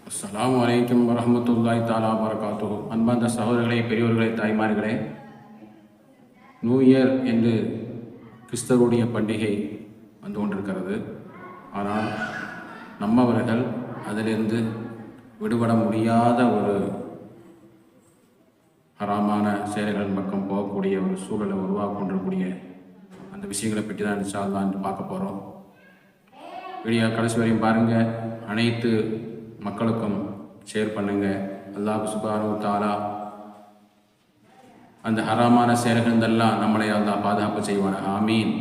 அஸ்ஸலாமு அலைக்கும் வரஹ்மத்துல்லாஹி தஆலா வபரகாத்துஹு. அன்பார்ந்த சகோதரர்களே, பெரியோர்களே, தாய்மார்களே, நியூ இயர் என்று கிறிஸ்தவருடைய பண்டிகை வந்து கொண்டிருக்கிறது. ஆனால் நம்மவர்கள் அதிலிருந்து விடுபட முடியாத ஒரு ஹராமான செயல்கள் பக்கம் போகக்கூடிய ஒரு சூழலை உருவாக்கி கொண்டிருக்கக்கூடிய அந்த விஷயங்களை பற்றி தான் இன்ஷா அல்லாஹ் என்று பார்க்க போகிறோம். வீடியோ கடைசி வரையும் பாருங்கள். அனைத்து மக்களுக்கும் ஷேர் பண்ணுங்கள். அல்லாஹ் சுப்ஹானஹு வ தஆலா அந்த ஹராமான செயல்களெல்லாம் நம்மளை அல்லாஹ் பாதுகாப்பு செய்வான். ஆமீன்.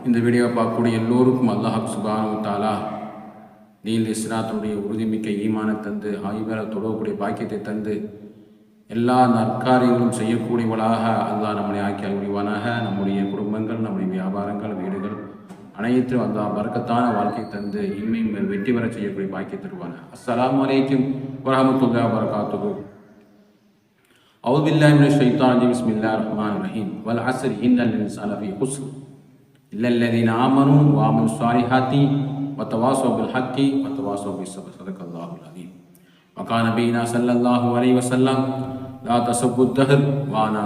இந்த வீடியோவை பார்க்கக்கூடிய எல்லோருக்கும் அல்லாஹ் சுப்ஹானஹு வ தஆலா தீன் இஸ்லாத்தினுடைய உறுதிமிக்க ஈமானை தந்து ஆய்வேல தொடரக்கூடிய பாக்கியத்தை தந்து எல்லா நற்காரியங்களும் செய்யக்கூடியவளாக அல்லாஹ் நம்மளை ஆக்கி அருள்வானாக. நம்முடைய குடும்பங்கள், நம்முடைய வியாபாரங்கள், வீடுகள் அனைத்தும் அல்லாஹ் பரக்கத்தான வாழ்க்கை தந்து இன்மை வெற்றி பெற செய்யக்கூடிய பாக்கிய தருவான. அஸ்ஸலாமு அலைக்கும் வரஹ்மத்துல்லாஹி வபரகாத்துஹு. அஊது பில்லாஹி மினஷ் ஷைத்தானிர் ரஜீம். பிஸ்மில்லாஹிர் ரஹ்மானிர் ரஹீம். வல் அஸ்ரி இன்னல் இன்சான லஃபீ குஸ்ர் இல்லல்லதீன ஆமனூ வ அமிலுஸ் ஸாலிஹாத்தி வ தவாஸவ் பில் ஹக்கி வ தவாஸவ் பிஸ் ஸப்ர். ஸதகல்லாஹுல் அஸீம். வகான நபியினா ஸல்லல்லாஹு அலைஹி வஸல்லம் லா தஸப்புத் தஹர் வானா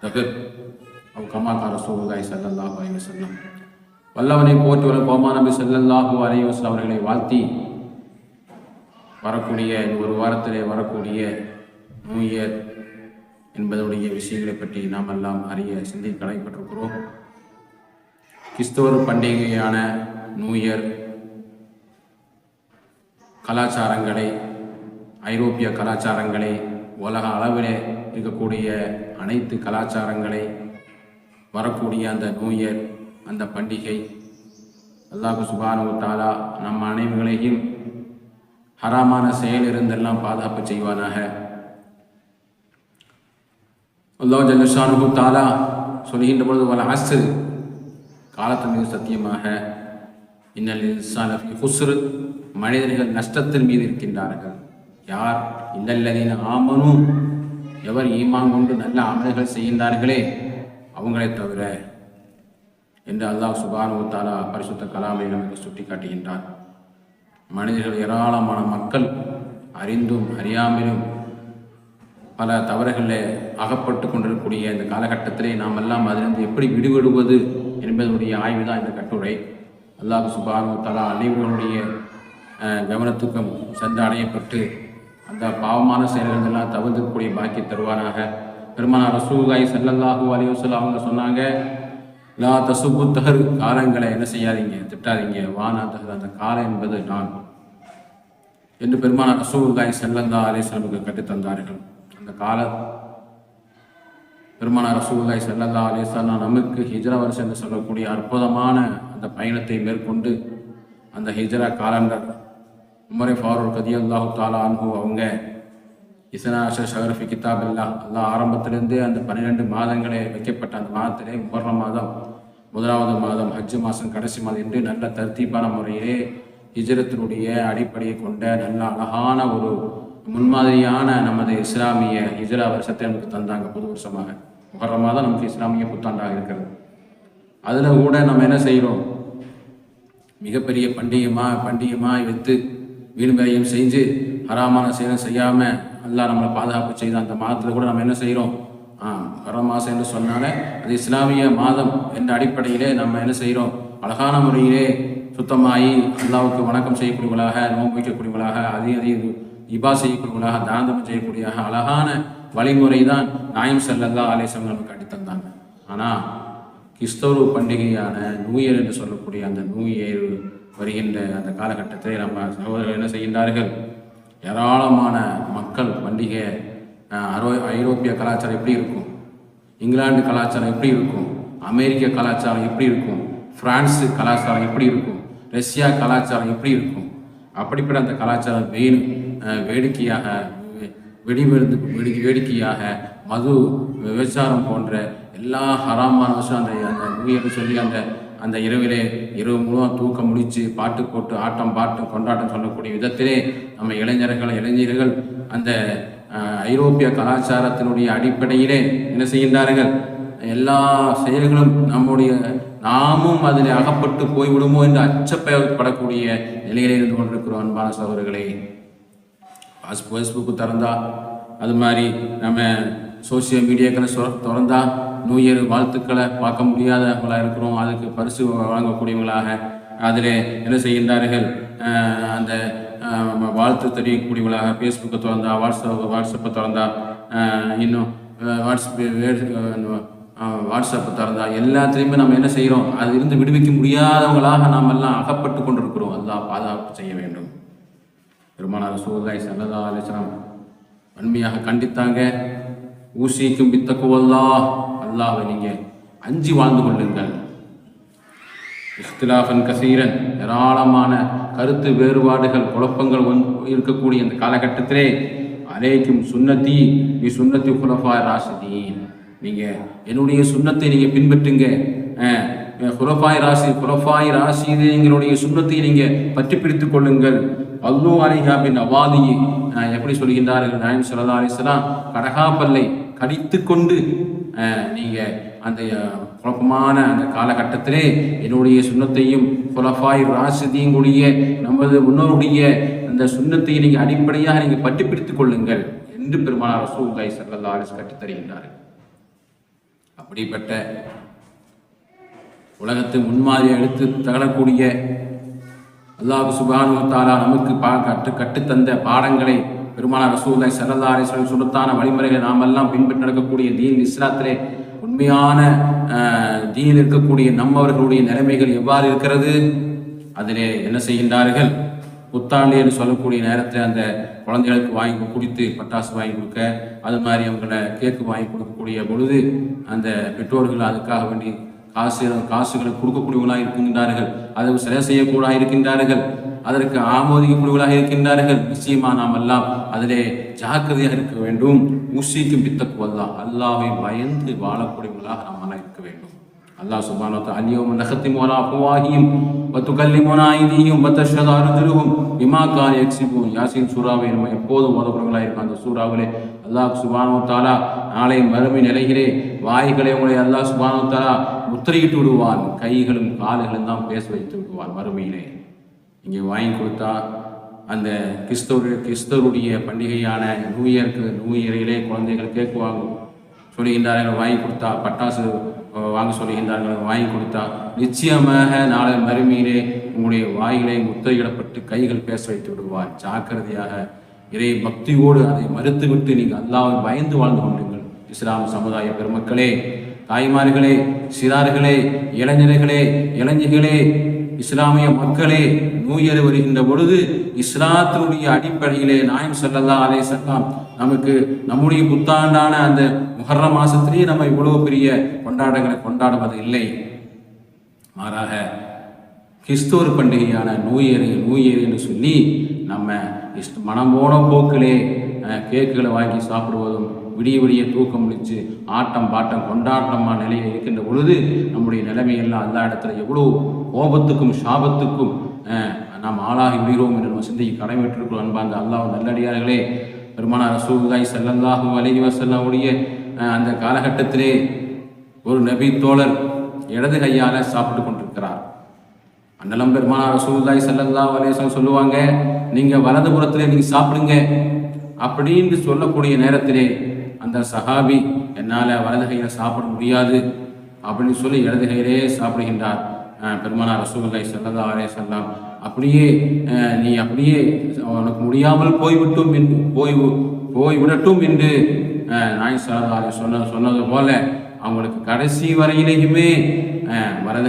தஹர் அவ் கமா கால ரசூலுல்லாஹி ஸல்லல்லாஹு அலைஹி வஸல்லம். வல்லவனை போற்றி வரும் கோமான நபி ஸல்லல்லாஹு அலைஹி வஸல்லம் அவர்களை வாழ்த்தி வரக்கூடிய ஒரு வாரத்திலே வரக்கூடிய நியூ இயர் என்பதனுடைய விஷயங்களை பற்றி நாம் எல்லாம் அறிய சிந்தி கடமைப்பட்டிருக்கிறோம். கிறிஸ்தவர் பண்டிகையான நியூ இயர் கலாச்சாரங்களை, ஐரோப்பிய கலாச்சாரங்களை, உலக அளவிலே இருக்கக்கூடிய அனைத்து கலாச்சாரங்களை வரக்கூடிய அந்த நியூ இயர், அந்த பண்டிகை அல்லாஹ் சுப்ஹானஹு வ தஆலா நம் அனைவர்களையும் ஹராமான செயலிருந்தெல்லாம் பாதுகாப்பு செய்வானாக. அல்லாஹ் ஜல்ல ஷானுஹு தஆலா சொல்கின்ற பொழுது வல் அஸ்ர், காலத்தின் மீது சத்தியமாக, இன்னல் இன்சான லஃபீ குஸ்ர், மனிதர்கள் நஷ்டத்தின் மீது இருக்கின்றார்கள். யார்? இன்னல்லதீன ஆமனூ, எவர் ஈமான் கொண்டு நல்ல அமல்கள் செய்கின்றார்களே அவங்களை தவிர என்று அல்லாஹ் சுப்ஹானஹு வ தஆலா பரிசுத்த கலாமை நமக்கு சுட்டி காட்டுகின்றார். மனிதர்கள், ஏராளமான மக்கள் அறிந்தும் அறியாமலும் பல தவறுகளில் அகப்பட்டு கொண்டிருக்கக்கூடிய இந்த காலகட்டத்திலே நாம் எல்லாம் அதிலிருந்து எப்படி விடுபடுவது என்பதனுடைய ஆய்வு தான் இந்த கட்டுரை. அல்லாஹ் சுப்ஹானஹு வ தஆலா அனைவர்களுடைய கவனத்துக்கும் சென்று அடையப்பட்டு அந்த பாவமான செயல்கள் எல்லாம் தவிர்க்கக்கூடிய பாக்கிய தருவானாக. பெருமானார் ரசூலுல்லாஹி ஸல்லல்லாஹு அலைஹி வஸல்லம் அவங்க சொன்னாங்க, லா தசுப்பு தஹர், காலங்களை என்ன செய்யாதீங்க, திட்டாதீங்க. வானா தஹர், அந்த காலம் என்பது நான் என்று பெருமானார் ரசூலுல்லாஹி ஸல்லல்லாஹு அலைஹி வஸல்லம் கற்றுத்தந்தார்கள். அந்த கால பெருமானார் ரசூலுல்லாஹி ஸல்லல்லாஹு அலைஹி வஸல்லம் நமக்கு ஹிஜ்ரா வருஷம் என்று சொல்லக்கூடிய அற்புதமான அந்த பயணத்தை மேற்கொண்டு அந்த ஹிஜ்ரா காலண்டர் உமர் ஃபாரூக் ரலியல்லாஹு தஆலா அன்ஹு அவங்க இஸ்னாஷ ஷஹர் கிதாபில்லா, அல்லாஹ் ஆரம்பத்திலிருந்து அந்த 12 மாதங்களே வைக்கப்பட்ட அந்த மாதத்திலே முஹர்ரம் மாதம் முதலாவது மாதம், ஹஜ்ஜு மாதம் கடைசி மாதம் என்று நல்ல தர்த்தீபான முறையிலே ஹிஜ்ரத்தினுடைய அடிப்படையை கொண்ட நல்ல அழகான ஒரு முன்மாதிரியான நமது இஸ்லாமிய ஹிஜ்ரா வருஷத்தை நமக்கு தந்தாங்க. புது வருஷமாக முஹர்ரம் மாதம் நமக்கு இஸ்லாமிய புத்தாண்டாக இருக்கிறது. அதில் கூட நம்ம என்ன செய்கிறோம், மிகப்பெரிய பண்டிகைமாய் வைத்து வீண் விரயம் செஞ்சு ஹராமான செயலும் செய்யாமல் அல்லாஹ் நம்மளை பாதுகாப்பு செய்த அந்த மாதத்தில் கூட நம்ம என்ன செய்கிறோம், முஹர்ரம் மாதம் என்று சொன்னாலே அது இஸ்லாமிய மாதம் என்ற அடிப்படையிலே நம்ம என்ன செய்கிறோம், அழகான முறையிலே சுத்தமாகி அல்லாஹ்வுக்கு வணக்கம் செய்யக்கூடியவர்களாக, நோன்பு வைக்கக்கூடியவர்களாக, அதிக இபா செய்யக்கூடியவர்களாக, தானம் செய்யக்கூடிய அழகான வழிமுறை தான் நாயம் ஸல்லல்லாஹு அலைஹி வஸல்லம் நமக்கு கட்டித்தந்தாங்க. ஆனால் கிறிஸ்தவ பண்டிகையான நியூ இயர் என்று சொல்லக்கூடிய அந்த நியூ இயர் வருகின்ற அந்த காலகட்டத்தில் நம்ம சகோதரர்கள் என்ன செய்கின்றார்கள், ஏராளமான மக்கள் பண்டிகை ஐரோப்பிய கலாச்சாரம் எப்படி இருக்கும், இங்கிலாந்து கலாச்சாரம் எப்படி இருக்கும், அமெரிக்க கலாச்சாரம் எப்படி இருக்கும், பிரான்ஸு கலாச்சாரம் எப்படி இருக்கும், ரஷ்யா கலாச்சாரம் எப்படி இருக்கும், அப்படிப்பட்ட அந்த கலாச்சாரம் வேடிக்கையாக வேடிக்கையாக மது விபச்சாரம் போன்ற எல்லா ஹராமான விஷயம் அந்த நியூ இயர் சொல்லி அந்த இரவிலே இரவு முழுவதும் தூக்கம் முடித்து பாட்டு போட்டு ஆட்டம் பாட்டம் கொண்டாட்டம் சொல்லக்கூடிய விதத்திலே நம்ம இளைஞர்கள் அந்த ஐரோப்பிய கலாச்சாரத்தினுடைய அடிப்படையிலே என்ன செய்கின்றார்கள், எல்லா செயல்களும் நாமும் அதில் அகப்பட்டு போய்விடுமோ என்று அச்சப்படக்கூடிய நிலையிலே இருந்து கொண்டிருக்கிறோம். அன்பான சகோதரர்களே, ஃபேஸ்புக்கு திறந்தா, அது மாதிரி நம்ம சோசியல் மீடியாக்களை திறந்தா நியூ இயர் வாழ்த்துக்களை பார்க்க முடியாதவங்களாக இருக்கிறோம். அதுக்கு பரிசு வழங்கக்கூடியவங்களாக அதில் என்ன செய்கின்றார்கள், அந்த வாழ்த்து தெரிவிக்கக்கூடியவங்களாக ஃபேஸ்புக்கை திறந்தா, வாட்ஸ்அப்பை திறந்தா, இன்னும் வாட்ஸ்அப்பை திறந்தா எல்லாத்துலேயுமே நம்ம என்ன செய்கிறோம், அது இருந்து விடுவிக்க முடியாதவங்களாக நாம் எல்லாம் அகப்பட்டு கொண்டிருக்கிறோம். அல்லாஹ் பாதுகாப்பு செய்ய வேண்டும். பெருமானார் ரசூலுல்லாஹி ஸல்லல்லாஹு அலைஹி வஸல்லம் வன்மையாக கண்டித்தாங்க. ஊசிக்கும் பித்தக்குவல்லாஹ், அல்லாஹ்வை நீங்கள் அஞ்சி வாழ்ந்து கொள்ளுங்கள். இஃப்திலாஃபன் கசீரன், ஏராளமான கருத்து வேறுபாடுகள் குழப்பங்கள் இருக்கக்கூடிய இந்த காலகட்டத்திலே அலைக்கும் சுன்னத்தி நீ சுன்னத்தி குலஃபாய் ராஷிதீன், நீங்கள் என்னுடைய சுன்னத்தை நீங்கள் பின்பற்றுங்க. குலஃபாய் ராஷிதீன்களுடைய சுன்னத்தை நீங்கள் பற்றி பிடித்துக் கொள்ளுங்கள். அல்லு அலைஹா பின் அவாதியை எப்படி சொல்கின்றார்கள், நாயகம் ஸல்லல்லாஹு அலைஹி வஸல்லம் கடகாப்பல்லை கடித்து கொண்டு நீங்கள் அந்த குழப்பமான அந்த காலகட்டத்திலே என்னுடைய சுன்னத்தையும் குலஃபாய் ராஷிதீன்களுடைய நமது முன்னோருடைய அந்த சுன்னத்தை நீங்கள் அடிப்படையாக நீங்கள் பற்றி பிடித்துக் கொள்ளுங்கள் என்று பெருமானார் ரசூலுல்லாஹி ஸல்லல்லாஹு அலைஹி வஸல்லம் கற்றுத் தருகின்றார்கள். அப்படிப்பட்ட உலகத்தை முன்மாதிரியை எடுத்து தகழக்கூடிய அல்லாஹ் சுப்ஹானஹு வ தஆலா நமக்கு கற்றுத்தந்த பாடங்களை பெருமானார் ரசூலுல்லாஹி ஸல்லல்லாஹு அலைஹி வஸல்லம் சுன்னத்தான வழிமுறைகளை நாம் எல்லாம் பின்பற்றி நடக்கக்கூடிய தீன் இஸ்லாத்திலே உண்மையான தீனில் இருக்கக்கூடிய நம்மவர்களுடைய நிலைமைகள் எவ்வாறு இருக்கிறது, அதிலே என்ன செய்கின்றார்கள், புத்தாண்டு என்று சொல்லக்கூடிய நேரத்தில் அந்த குழந்தைகளுக்கு வாங்கி குடித்து பட்டாசு வாங்கி கொடுக்க, அது மாதிரி அவங்கள கேக்கு வாங்கி கொடுக்கக்கூடிய பொழுது அந்த பெற்றோர்கள் அதுக்காக வேண்டி காசுகளை கொடுக்கக்கூடியவர்களாக இருக்கின்றார்கள், அதை சிலை செய்யக்கூடாக இருக்கின்றார்கள், அதற்கு ஆமோதிக்கக்கூடியவர்களாக இருக்கின்றார்கள். நிச்சயமாக நாம் எல்லாம் அதிலே ஜாக்கிரதையாக இருக்க வேண்டும். ஊசிக்கும் பித்தக்குவல்லா, அல்லாஹ்வை பயந்து வாழக்கூடியவர்களாக நாம் இருக்க வேண்டும். அல்லாஹ் சுப்ஹானஹு வ தஆலா அல்யௌம நஹ்திமு அலா அஃப்வாஹிஹிம் வ துகல்லிமுனா ஐதீஹிம் வ தஷ்ஹது அர்ஜுலுஹும் பிமா கானூ யக்ஸிபூன். யாசீன் சூராவை நம்ம எப்போதும் ஓதக்கூடியவர்களாக இருக்கும். அந்த சூறாவிலே அல்லாஹ் சுப்ஹானஹு வ தஆலா நாளை மறுமை நிலையிலே வாய்களை உங்களை அல்லாஹ் சுப்ஹானஹு வ தஆலா முத்திரையிட்டு விடுவான், கைகளும் கால்களும் தான் பேச வைத்து விடுவான் மறுமையிலே. இங்கே வாங்கி கொடுத்தா அந்த கிறிஸ்தவருடைய பண்டிகையான நியூ இயரிலே குழந்தைகள் கேக்கு வாங்கும் சொல்லுகின்றார்கள், வாங்கி கொடுத்தா பட்டாசு வாங்க சொல்லுகின்றார்கள், வாங்கி கொடுத்தா நிச்சயமாக நாளை மறுமையிலே உங்களுடைய வாய்களை முத்திரையிடப்பட்டு கைகள் பேச வைத்து விடுவார். ஜாக்கிரதையாக இறை பக்தியோடு அதை மறுத்துவிட்டு நீங்கள் அல்லாஹ்வை பயந்து வாழ்ந்து கொண்டீர்கள். இஸ்லாம் சமுதாய பெருமக்களே, தாய்மார்களே, சிறார்களே, இளைஞர்களே, இஸ்லாமிய மக்களே, நியூ இயர் வருகின்ற பொழுது இஸ்லாத்தினுடைய அடிப்படையிலே நாயகம் ஸல்லல்லாஹு அலைஹி வஸல்லம் நமக்கு நம்முடைய புத்தாண்டான அந்த முஹர்ரம் மாசத்திலேயே நம்ம இவ்வளவு பெரிய கொண்டாட்டங்களை கொண்டாடுவது இல்லை. மாறாக கிறிஸ்துவர் பண்டிகையான நியூ இயர் என்று சொல்லி நம்ம மனம் போன போக்கிலே கேக்குகளை வாங்கி சாப்பிடுவதும், விடிய தூக்கம் முடிச்சு ஆட்டம் பாட்டம் கொண்டாட்டமான நிலையில் இருக்கின்ற பொழுது நம்முடைய நிலைமையெல்லாம் எல்லா இடத்துல எவ்வளோ கோபத்துக்கும் சாபத்துக்கும் நாம் ஆளாகி விடுகிறோம் என்று நம்ம சிந்தைக்கு கடமைப்பட்டிருக்கிறோம். அன்பார்ந்த அல்லாஹ் நல்லடியார்களே, பெருமானார் ரசூலுல்லாஹி ஸல்லல்லாஹு அலைஹி வஸல்லம் உடைய அந்த காலகட்டத்திலே ஒரு நபி தோழர் இடது கையால் சாப்பிட்டு கொண்டிருக்கிறார். அண்ணலம் பெருமானார் ரசூலுல்லாஹி ஸல்லல்லாஹு அலைஹி வஸல்லம் சொல்லுவாங்க, நீங்கள் வலதுபுறத்திலே நீங்கள் சாப்பிடுங்க அப்படின்னு சொல்லக்கூடிய நேரத்திலே அந்த சஹாபி என்னால் வலது கையில் சாப்பிட முடியாது அப்படின்னு சொல்லி இடது கையிலே சாப்பிடுகின்றார். பெருமானார் ரசூலுல்லாஹி ஸல்லல்லாஹு அலைஹி வஸல்லம் நீ அப்படியே உனக்கு முடியாமல் போய்விடட்டும் என்று நாயகம் ஸல்லல்லாஹு அலைஹி வஸல்லம் சொன்னது போல அவங்களுக்கு கடைசி வரையிலேயுமே வலது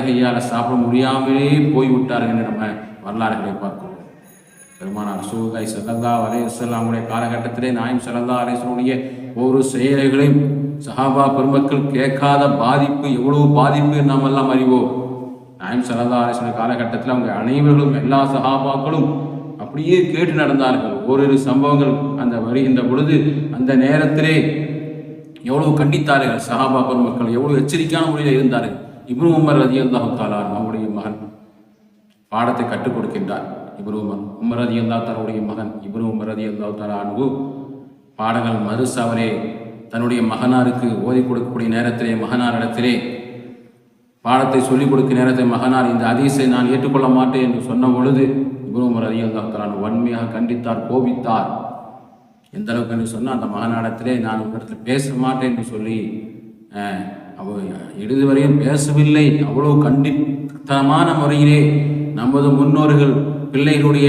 கையால் சாப்பிட முடியாமலே போய்விட்டார்கள் என்று நம்ம வரலாறுகளை பார்க்கிறோம். பெருமானார் ரசூலுல்லாஹி ஸல்லல்லாஹு அலைஹி வஸல்லம் காலகட்டத்திலே நாயகம் ஸல்லல்லாஹு அலைஹி வஸல்லம் ஒவ்வொரு செயல்களையும் சஹாபா பெருமக்கள் கேட்காத பாதிப்பு, எவ்வளவு பாதிப்பு நாம் எல்லாம் அறிவோம். நாயகம் ஸல்லல்லாஹு அலைஹி வஸல்லம் காலகட்டத்தில் அவங்க அனைவர்களும் எல்லா சஹாபாக்களும் அப்படியே கேட்டு நடந்தார்கள். ஓரிரு சம்பவங்கள் அந்த வருகின்ற பொழுது அந்த நேரத்திலே எவ்வளவு கண்டித்தார்கள் சஹாபா பெருமக்கள், எவ்வளவு எச்சரிக்கையான முறையில் இருந்தார்கள். இப்னு உமர் ரலியல்லாஹு தஆலா அவருடைய மகன் பாடத்தை கற்றுக் கொடுக்கின்றார். உமர் ரலியல்லாஹு தஆலாவுடைய மகன் இப்னு உமர் ரலியல்லாஹு தஆலா பாடங்கள் மதுரஸாவிலே தன்னுடைய மகனாருக்கு ஓதி கொடுக்கக்கூடிய நேரத்திலே மகனார் இடத்திலே பாடத்தை சொல்லிக் கொடுக்க நேரத்தில் மகனார் இந்த ஹதீஸை நான் ஏற்றுக்கொள்ள மாட்டேன் என்று சொன்ன பொழுது இப்னு உமர் ரலியல்லாஹு தஆலா வன்மையாக கண்டித்தார், கோபித்தார். எந்த அளவுக்கு என்று சொன்னால் அந்த மகனாரிடத்திலே நான் உங்களிடத்தில் பேச மாட்டேன் என்று சொல்லி இறுதி வரையும் பேசவில்லை. அவ்வளவு கண்டித்தனமான முறையிலே நமது முன்னோர்கள் பிள்ளைகளுடைய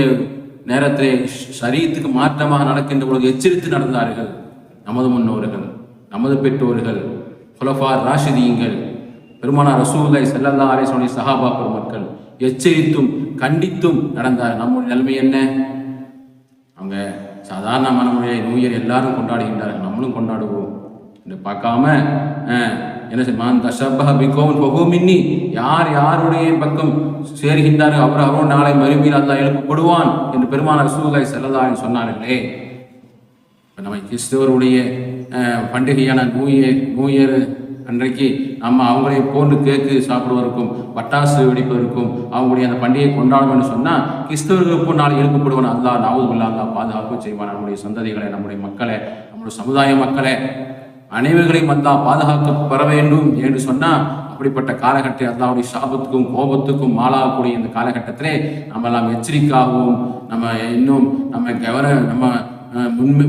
நேரத்திலே ஷரீஅத்துக்கு மாற்றமாக நடக்கின்ற பொழுது எச்சரித்து நடந்தார்கள். நமது முன்னோர்கள், நமது பெற்றோர்கள், குலஃபார் ராஷிதீன்கள், பெருமானார் ரசூலுல்லாஹி ஸல்லல்லாஹு அலைஹி வஸல்லம் சஹாபா பெருமக்கள் எச்சரித்தும் கண்டித்தும் நடந்தார். நம்முடைய நிலைமை என்ன? அவங்க சாதாரணமான முறையை நியூ இயர் எல்லாரும் கொண்டாடுகின்றார்கள், நம்மளும் கொண்டாடுவோம் என்று பார்க்காம என்ன செய்வான், தஷப்பஹ பிகௌமின் ஃபஹுவ மின்னி, யார் யாருடைய பக்கம் சேர்கின்றார்கள் அவரோடு நாளை மறுமையில் அல்லாஹ் எழுப்பப்படுவான் என்று பெருமானார் ரசூலுல்லாஹி ஸல்லல்லாஹு அலைஹி வஸல்லம் சொன்னார்களே. நம்ம கிறிஸ்தவருடைய பண்டிகையான நியூ இயர் அன்றைக்கு நம்ம அவங்களை போன்று கேக்கு சாப்பிடுவதற்கும் பட்டாசு வெடிப்பதற்கும் அவங்களுடைய அந்த பண்டிகையை கொண்டாடும் என்று சொன்னால் கிறிஸ்தவர்களுக்கு நாளை எழுப்பப்படுவான் அல்லாஹ் நவுதுபில்லாஹ் அல்லாஹ் பாதுகாப்பு செய்வான். நம்முடைய சந்ததிகளை, நம்முடைய மக்களை, நம்முடைய சமுதாய மக்களை அனைவர்களையும் அல்லாஹ் பாதுகாக்க பெற வேண்டும் என்று சொன்னால் அப்படிப்பட்ட காலகட்டத்தில் அல்லாஹ்வுடைய சாபத்துக்கும் கோபத்துக்கும் ஆளாகக்கூடிய இந்த காலகட்டத்திலே நம்ம எல்லாம் எச்சரிக்கையாகவும் நம்ம இன்னும் நம்ம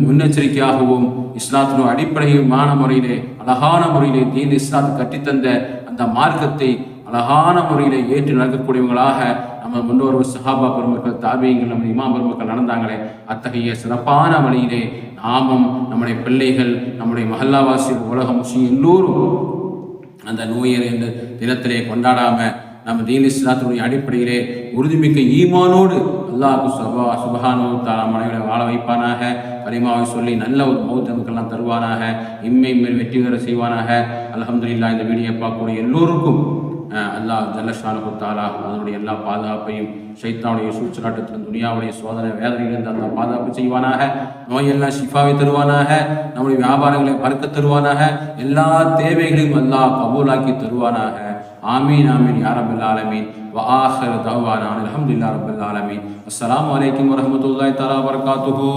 முன்னெச்சரிக்கையாகவும் இஸ்லாத்தின் அடிப்படையிலான முறையிலே அழகான முறையிலே தீன் இஸ்லாத்து கட்டித்தந்த அந்த மார்க்கத்தை அழகான முறையிலே ஏற்று நடக்கக்கூடியவங்களாக நம்ம முன்னோர்கள் சஹாபா பெருமக்கள், தாபியங்கள், நம்ம இமாம் பெருமக்கள் நடந்தாங்களே, அத்தகைய சிறப்பான வழியிலே நாமும் நம்முடைய பிள்ளைகள், நம்முடைய மஹல்லாவாசிகள், உலக முஸ்லிம் எல்லோரும் அந்த நியூ இயர் என்ற தினத்திலே கொண்டாடாம நம்ம தீன் இஸ்லாத்தினுடைய அடிப்படையிலே உறுதிமிக்க ஈமானோடு அல்லாஹ் சுப்ஹானஹு வ தஆலா மனைவியை வாழ வைப்பானாக. கலிமாவை சொல்லி நல்ல ஒரு மௌத் நமக்கெல்லாம் தருவானாக. இம்மை மேல் வெற்றி பெற செய்வானாக. அல்ஹம்துலில்லாஹ். இந்த வீடியோ பார்க்கக்கூடிய எல்லோருக்கும் அல்லாஹ் ஜல்ல ஷானஹு வ தஆலா அதனுடைய எல்லா பாதுகாப்பையும் ஷைத்தானுடைய சூழ்ச்சிலாட்டத்திலும் துனியாவுடைய சோதனை வேதனையிலிருந்து அந்த பாதுகாப்பு செய்வானாக. நோயெல்லாம் ஷிஃபாவை தருவானாக. நம்முடைய வியாபாரங்களை பறக்க தருவானாக. எல்லா தேவைகளையும் அல்லாஹ் கபூலாக்கி தருவானாக. ஆமீன் ஆமீன் யா ரப்பல் ஆலமீன். வ ஆகிரு தஅவானா அல்ஹம்துலில்லாஹி ரப்பில் ஆலமீன். அஸ்ஸலாமு அலைக்கும் வரஹ்மத்துல்லாஹி தஆலா வபரகாத்துஹு.